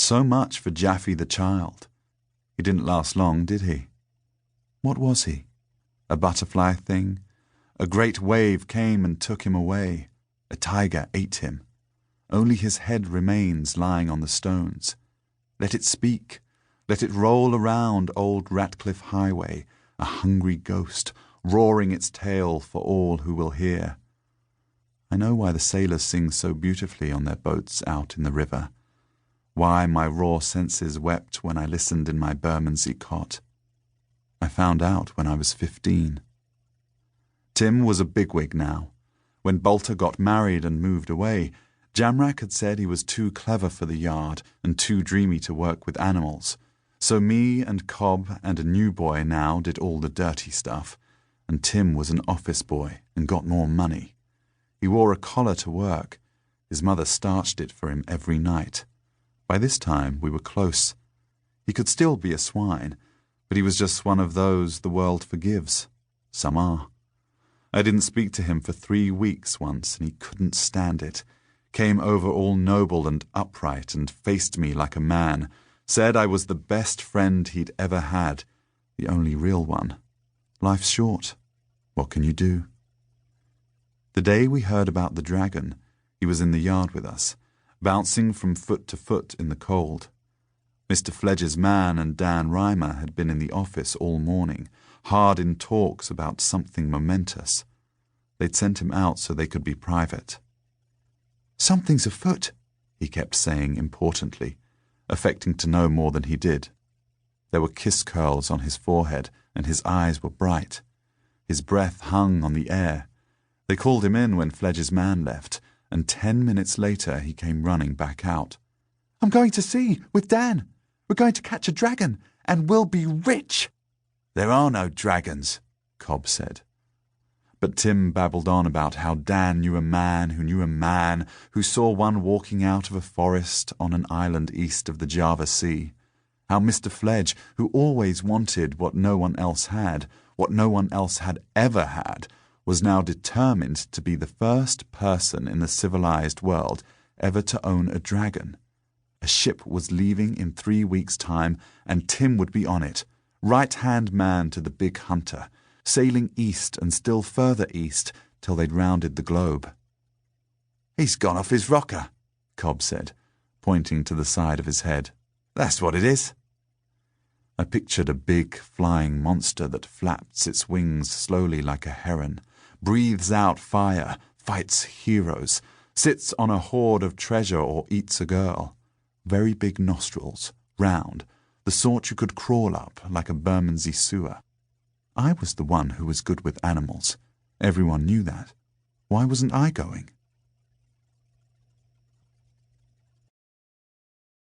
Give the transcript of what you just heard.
So much for Jaffy the child. He didn't last long, did he? What was he? A butterfly thing? A great wave came and took him away. A tiger ate him. Only his head remains lying on the stones. Let it speak. Let it roll around old Ratcliffe Highway, a hungry ghost, roaring its tale for all who will hear. I know why the sailors sing so beautifully on their boats out in the river. Why my raw senses wept when I listened in my Bermondsey cot. I found out when I was 15. Tim was a bigwig now. When Bolter got married and moved away, Jamrach had said he was too clever for the yard and too dreamy to work with animals. So me and Cobb and a new boy now did all the dirty stuff, and Tim was an office boy and got more money. He wore a collar to work. His mother starched it for him every night. By this time we were close. He could still be a swine, but he was just one of those the world forgives. Some are. I didn't speak to him for 3 weeks once, and he couldn't stand it. Came over all noble and upright and faced me like a man, said I was the best friend he'd ever had, the only real one. Life's short. What can you do? The day we heard about the dragon, he was in the yard with us, bouncing from foot to foot in the cold. Mr. Fledge's man and Dan Reimer had been in the office all morning, hard in talks about something momentous. They'd sent him out so they could be private. "Something's afoot," he kept saying importantly, affecting to know more than he did. There were kiss curls on his forehead, and his eyes were bright. His breath hung on the air. They called him in when Fledge's man left, and 10 minutes later he came running back out. "I'm going to sea with Dan. We're going to catch a dragon, and we'll be rich." "There are no dragons," Cobb said. But Tim babbled on about how Dan knew a man who knew a man who saw one walking out of a forest on an island east of the Java Sea. How Mr. Fledge, who always wanted what no one else had, what no one else had ever had, was now determined to be the first person in the civilized world ever to own a dragon. A ship was leaving in 3 weeks' time, and Tim would be on it, right-hand man to the big hunter, sailing east and still further east till they'd rounded the globe. "He's gone off his rocker," Cobb said, pointing to the side of his head. "That's what it is." I pictured a big, flying monster that flaps its wings slowly like a heron, breathes out fire, fights heroes, sits on a hoard of treasure or eats a girl. Very big nostrils, round, the sort you could crawl up like a Bermondsey sewer. I was the one who was good with animals. Everyone knew that. Why wasn't I going?